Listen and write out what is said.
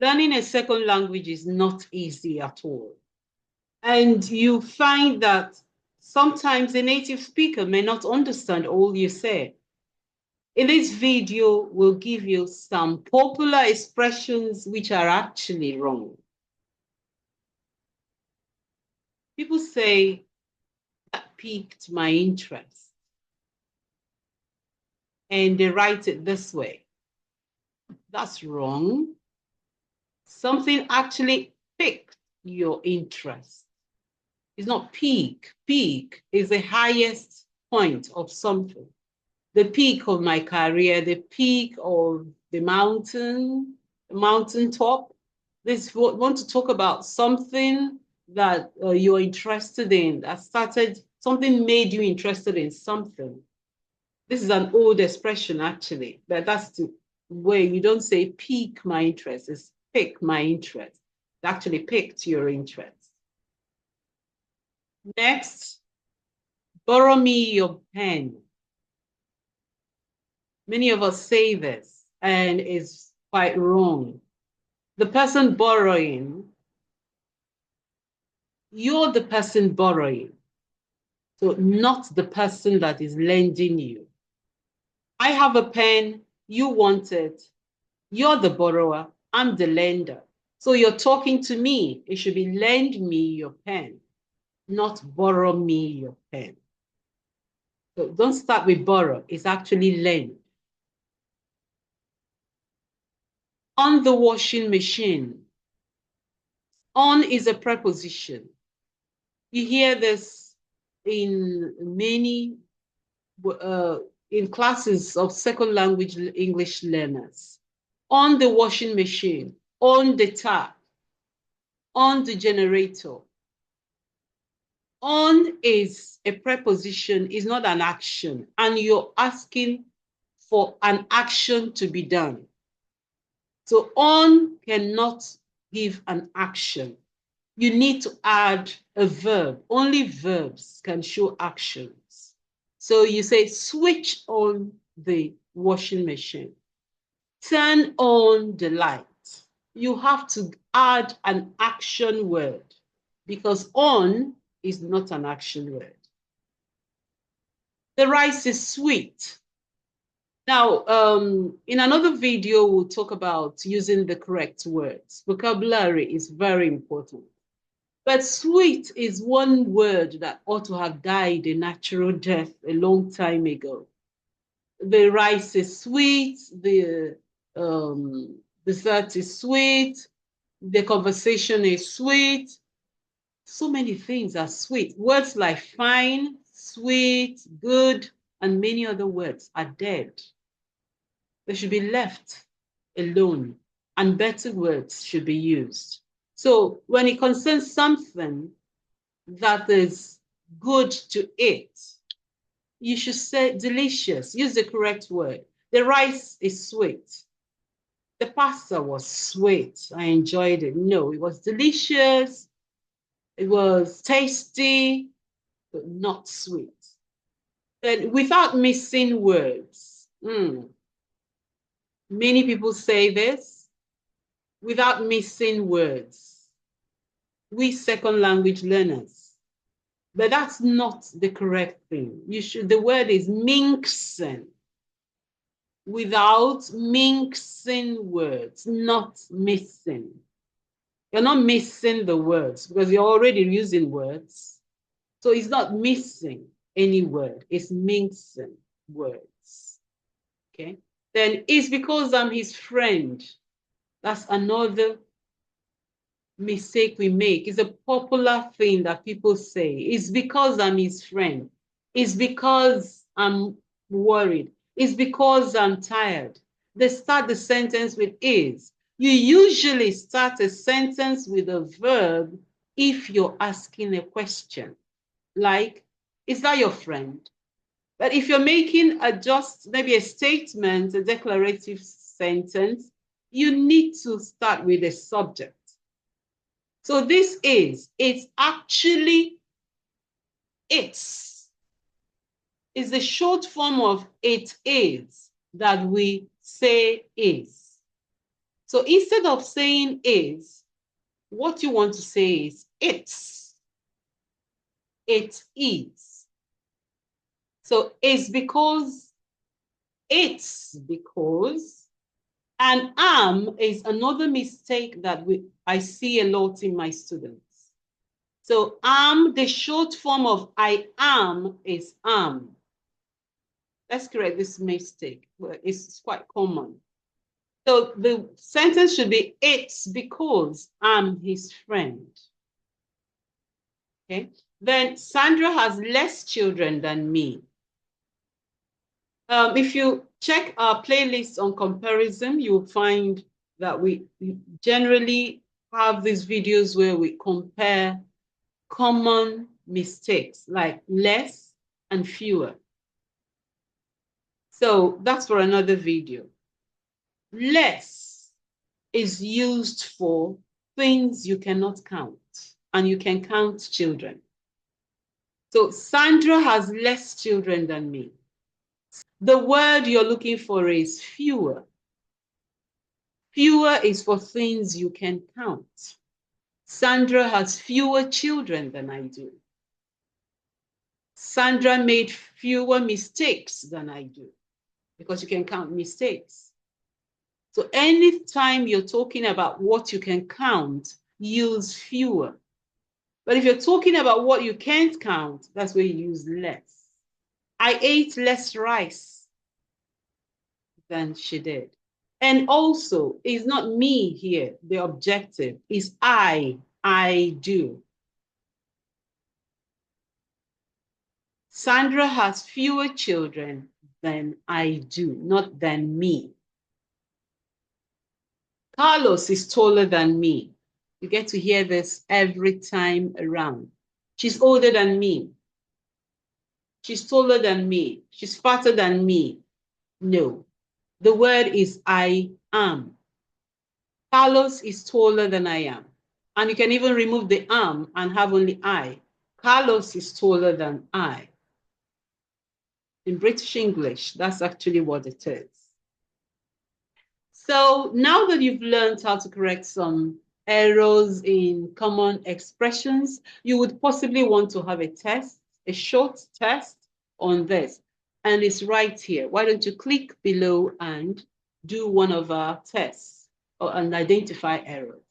Learning a second language is not easy at all. And you find that sometimes a native speaker may not understand all you say. In this video, we'll give you some popular expressions which are actually wrong. People say, that piqued my interest. And they write it this way. That's wrong. Something actually piqued your interest. It's not peak. Peak is the highest point of something. The peak of my career, the peak of the mountaintop. This want to talk about something that you're interested in, that started, something made you interested in something. This is an old expression actually, but that's the way. You don't say pique my interest, it's pick my interest. It actually piqued your interest. Next, borrow me your pen. Many of us say this, and it's quite wrong. The person borrowing, you're the person borrowing, so not the person that is lending you. I have a pen, you want it, you're the borrower, I'm the lender. So you're talking to me, it should be lend me your pen, not borrow me your pen. So don't start with borrow, it's actually lend. On the washing machine. On is a preposition. You hear this in many, in classes of second language English learners. On the washing machine, on the tap, on the generator. On is a preposition, is not an action, and you're asking for an action to be done. So on cannot give an action. You need to add a verb. Only verbs can show actions. So you say, switch on the washing machine. Turn on the light. You have to add an action word because on is not an action word. The rice is sweet. Now, in another video, we'll talk about using the correct words. Vocabulary is very important. But sweet is one word that ought to have died a natural death a long time ago. The rice is sweet, the dessert is sweet, the conversation is sweet. So many things are sweet. Words like fine, sweet, good, and many other words are dead. They should be left alone, and better words should be used. So when it concerns something that is good to eat, you should say delicious. Use the correct word. The rice is sweet. The pasta was sweet. I enjoyed it. No, it was delicious. It was tasty, but not sweet. And without missing words. Many people say this without missing words. We second language learners. But that's not the correct thing. The word is mixing. Without mixing words, not missing. You're not missing the words because you're already using words. So it's not missing any word, it's mixing words. Okay? Then it's because I'm his friend. That's another mistake we make. It's a popular thing that people say. It's because I'm his friend. It's because I'm worried. It's because I'm tired. They start the sentence with is. You usually start a sentence with a verb if you're asking a question. Like, is that your friend? But if you're making maybe a statement, a declarative sentence, you need to start with a subject. So this is, it's actually it's. It's the short form of it is that we say is. So instead of saying is, what you want to say is it's. It is. So it's because, and am is another mistake that I see a lot in my students. So am, the short form of I am is am. Let's correct this mistake. Well, it's quite common. So the sentence should be, it's because I'm his friend. Okay. Then Sandra has less children than me. If you check our playlist on comparison, you'll find that we generally have these videos where we compare common mistakes like less and fewer. So that's for another video. Less is used for things you cannot count, and you can count children. So Sandra has less children than me. The word you're looking for is fewer. Fewer is for things you can count. Sandra has fewer children than I do. Sandra made fewer mistakes than I do, because you can count mistakes. So anytime you're talking about what you can count, use fewer. But if you're talking about what you can't count, that's where you use less. I ate less rice than she did. And also, it's not me here, the objective is I do. Sandra has fewer children than I do, not than me. Carlos is taller than me. You get to hear this every time around. She's older than me. She's taller than me. She's fatter than me. No, the word is I am. Carlos is taller than I am. And you can even remove the am and have only I. Carlos is taller than I. In British English, that's actually what it is. So now that you've learned how to correct some errors in common expressions, you would possibly want to have a test, a short test on this. And it's right here. Why don't you click below and do one of our tests and identify errors.